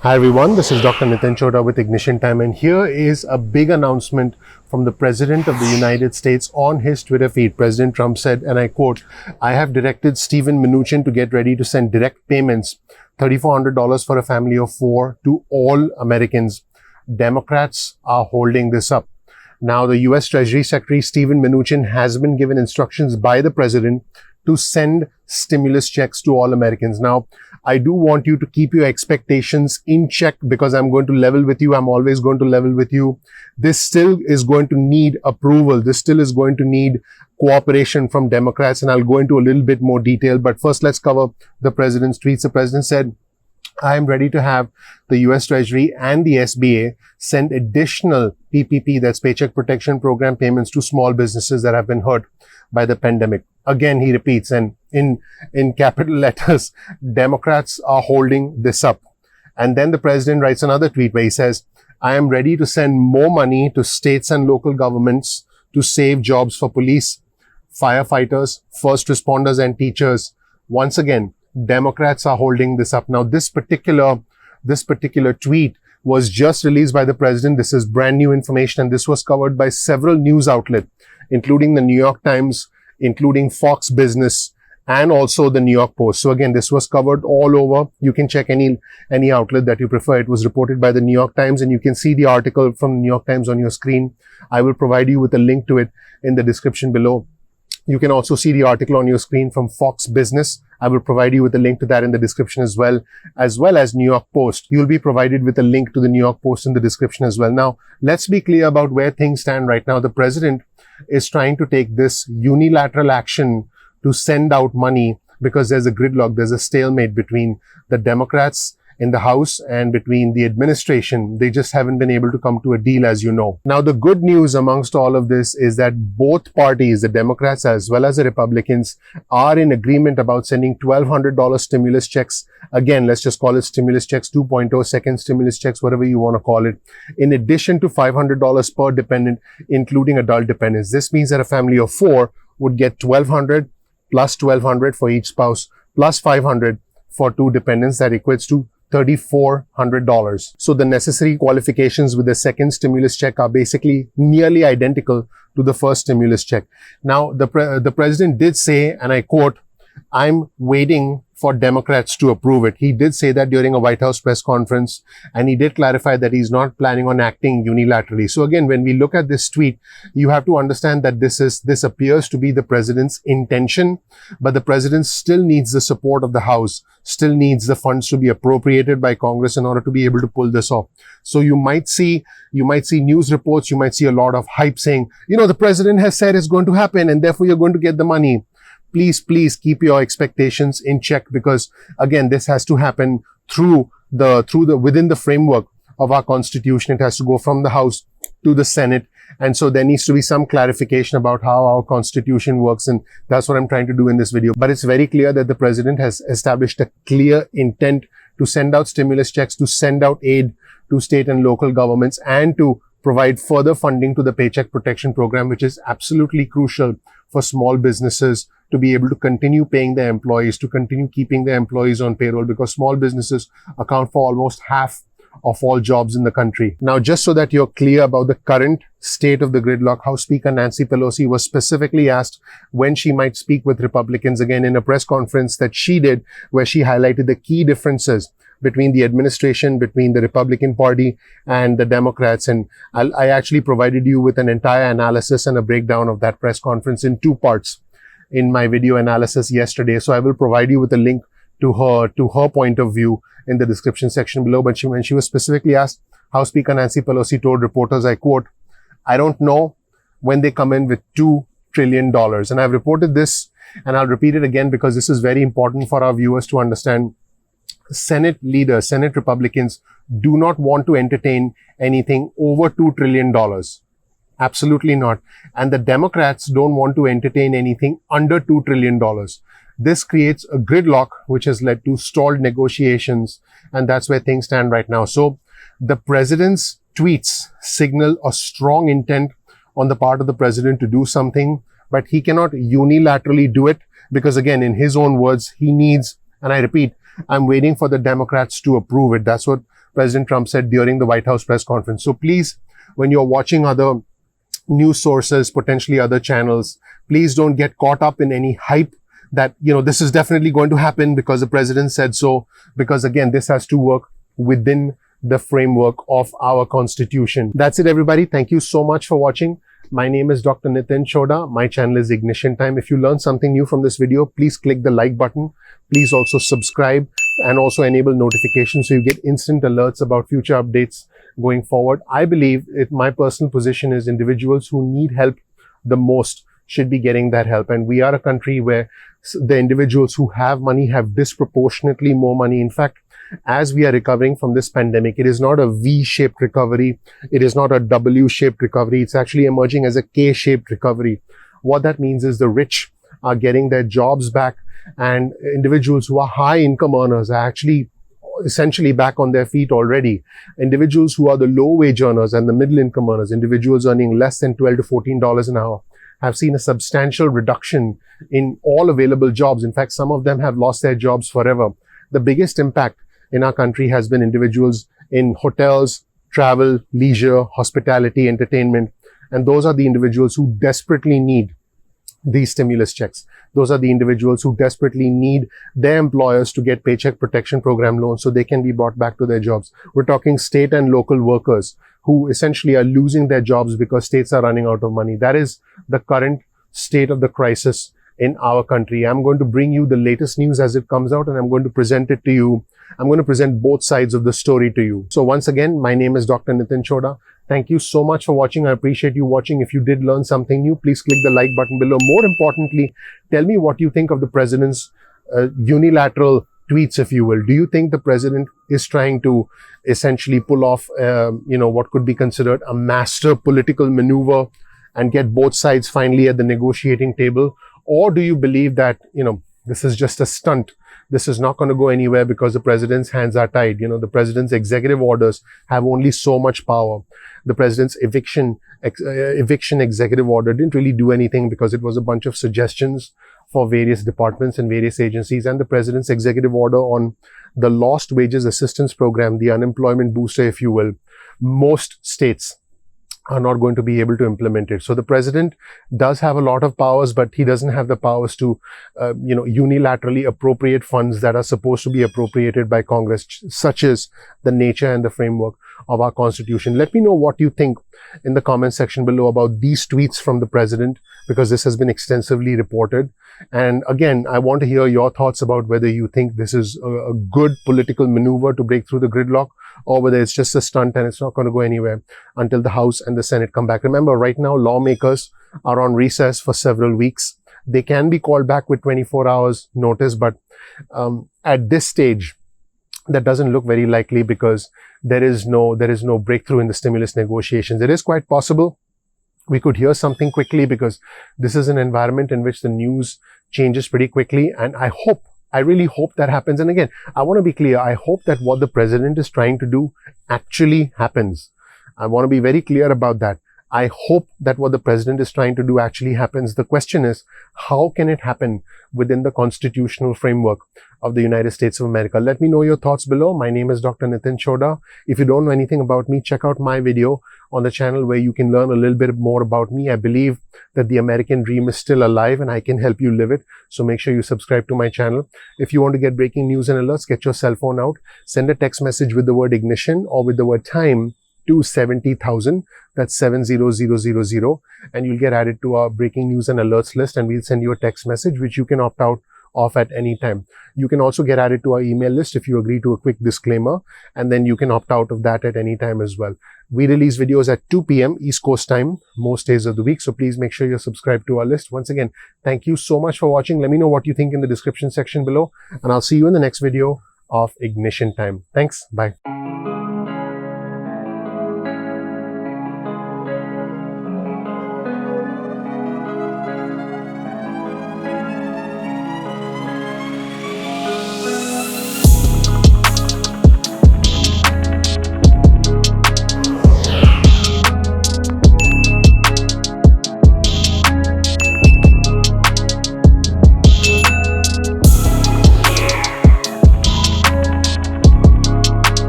Hi everyone, this is Dr. Nitin Chota with Ignition Time, and here is a big announcement from the President of the United States on his Twitter feed. President Trump said, and I quote, "I have directed Steven Mnuchin to get ready to send direct payments, $3,400 for a family of 4 to all Americans. Democrats are holding this up." Now, the US Treasury Secretary Steven Mnuchin has been given instructions by the President to send stimulus checks to all Americans. Now, I do want you to keep your expectations in check because I'm going to level with you. I'm always going to level with you. This still is going to need approval. This still is going to need cooperation from Democrats, and I'll go into a little bit more detail. But first, let's cover the President's tweets. The President said, "I am ready to have the US Treasury and the SBA send additional PPP, that's Paycheck Protection Program payments, to small businesses that have been hurt by the pandemic." Again, he repeats, and in capital letters, Democrats are holding this up. And then the President writes another tweet where he says, "I am ready to send more money to states and local governments to save jobs for police, firefighters, first responders, and teachers." Once again, Democrats are holding this up. Now, this particular tweet was just released by the President. This is brand new information, and this was covered by several news outlets, including the New York Times, including Fox Business, and also the New York Post. So again, this was covered all over. You can check any outlet that you prefer. It was reported by the New York Times, and you can see the article from the New York Times on your screen. I will provide you with a link to it in the description below. You can also see the article on your screen from Fox Business. I will provide you with a link to that in the description as well as New York Post. You'll be provided with a link to the New York Post in the description as well. Now, let's be clear about where things stand right now. The President is trying to take this unilateral action to send out money because there's a gridlock, there's a stalemate between the Democrats in the House and between the administration. They just haven't been able to come to a deal, as you know. Now, the good news amongst all of this is that both parties, the Democrats as well as the Republicans, are in agreement about sending $1,200 stimulus checks. Again, let's just call it stimulus checks 2.0, second stimulus checks, whatever you want to call it, in addition to $500 per dependent, including adult dependents. This means that a family of 4 would get $1,200 plus $1,200 for each spouse plus $500 for 2 dependents. That equates to $3,400. So the necessary qualifications with the second stimulus check are basically nearly identical to the first stimulus check. Now, the President did say, and I quote, "I'm waiting for Democrats to approve it." He did say that during a White House press conference, and he did clarify that he's not planning on acting unilaterally. So again, when we look at this tweet, you have to understand that this appears to be the President's intention, but the President still needs the support of the House, still needs the funds to be appropriated by Congress in order to be able to pull this off. So you might see news reports, you might see a lot of hype saying, the President has said it's going to happen and therefore you're going to get the money. Please keep your expectations in check, because again, this has to happen within the framework of our Constitution. It has to go from the House to the Senate. And so there needs to be some clarification about how our Constitution works. And that's what I'm trying to do in this video. But it's very clear that the President has established a clear intent to send out stimulus checks, to send out aid to state and local governments, and to provide further funding to the Paycheck Protection Program, which is absolutely crucial for small businesses to be able to continue paying their employees, to continue keeping their employees on payroll, because small businesses account for almost half of all jobs in the country. Now, just so that you're clear about the current state of the gridlock, House Speaker Nancy Pelosi was specifically asked when she might speak with Republicans again in a press conference that she did, where she highlighted the key differences between the administration, between the Republican Party and the Democrats. And I actually provided you with an entire analysis and a breakdown of that press conference in 2 parts in my video analysis yesterday. So I will provide you with a link to her point of view in the description section below. But when she was specifically asked, House Speaker Nancy Pelosi told reporters, I quote, "I don't know when they come in with $2 trillion. And I've reported this, and I'll repeat it again because this is very important for our viewers to understand. Senate leaders, Senate Republicans do not want to entertain anything over $2 trillion. Absolutely not. And the Democrats don't want to entertain anything under $2 trillion. This creates a gridlock, which has led to stalled negotiations. And that's where things stand right now. So the President's tweets signal a strong intent on the part of the President to do something, but he cannot unilaterally do it because, again, in his own words, he needs, and I repeat, I'm waiting for the Democrats to approve it. That's what President Trump said during the White House press conference. So please, when you're watching other news sources, potentially other channels, please don't get caught up in any hype that, this is definitely going to happen because the president said so. Because again, this has to work within the framework of our constitution. That's it, everybody. Thank you so much for watching. My name is Dr. Nitin Choda. My channel is Ignition Time. If you learned something new from this video, please click the like button. Please also subscribe and also enable notifications so you get instant alerts about future updates going forward. I believe my personal position is individuals who need help the most should be getting that help. And we are a country where the individuals who have money have disproportionately more money. In fact, as we are recovering from this pandemic, it is not a V-shaped recovery. It is not a W-shaped recovery. It's actually emerging as a K-shaped recovery. What that means is the rich are getting their jobs back, and individuals who are high income earners are actually essentially back on their feet already. Individuals who are the low wage earners and the middle income earners, individuals earning less than $12 to $14 an hour, have seen a substantial reduction in all available jobs. In fact, some of them have lost their jobs forever. The biggest impact in our country has been individuals in hotels, travel, leisure, hospitality, entertainment. And those are the individuals who desperately need these stimulus checks. Those are the individuals who desperately need their employers to get paycheck protection program loans so they can be brought back to their jobs. We're talking state and local workers who essentially are losing their jobs because states are running out of money. That is the current state of the crisis in our country. I'm going to bring you the latest news as it comes out, and I'm going to present it to you. I'm going to present both sides of the story to you. So once again, my name is Dr. Nitin Choda. Thank you so much for watching. I appreciate you watching. If you did learn something new, please click the like button below. More importantly, tell me what you think of the president's unilateral tweets, if you will. Do you think the president is trying to essentially pull off, what could be considered a master political maneuver and get both sides finally at the negotiating table? Or do you believe that, this is just a stunt? This is not going to go anywhere because the president's hands are tied. The president's executive orders have only so much power. The president's eviction executive order didn't really do anything because it was a bunch of suggestions for various departments and various agencies. And the president's executive order on the lost wages assistance program, the unemployment booster, if you will, most states are not going to be able to implement it. So the president does have a lot of powers, but he doesn't have the powers to, unilaterally appropriate funds that are supposed to be appropriated by Congress, such as the nature and the framework of our Constitution. Let me know what you think in the comment section below about these tweets from the president, because this has been extensively reported. And again, I want to hear your thoughts about whether you think this is a good political maneuver to break through the gridlock, or whether it's just a stunt and it's not going to go anywhere until the House and the Senate come back. Remember, right now, lawmakers are on recess for several weeks. They can be called back with 24 hours notice, but at this stage, that doesn't look very likely because there is no breakthrough in the stimulus negotiations. It is quite possible we could hear something quickly because this is an environment in which the news changes pretty quickly. And I really hope that happens. And again, I want to be clear. I hope that what the president is trying to do actually happens. I want to be very clear about that. I hope that what the president is trying to do actually happens. The question is, how can it happen within the constitutional framework of the United States of America? Let me know your thoughts below. My name is Dr. Nitin Choda. If you don't know anything about me, check out my video on the channel where you can learn a little bit more about me. I believe that the American dream is still alive and I can help you live it. So make sure you subscribe to my channel. If you want to get breaking news and alerts, get your cell phone out, send a text message with the word ignition or with the word time to 70,000. That's 70000, and you'll get added to our breaking news and alerts list, and we'll send you a text message which you can opt out of at any time. You can also get added to our email list if you agree to a quick disclaimer, and then you can opt out of that at any time as well. We release videos at 2 p.m. East Coast time most days of the week, so please make sure you're subscribed to our list. Once again, thank you so much for watching. Let me know what you think in the description section below, and I'll see you in the next video of Ignition Time. Thanks. Bye.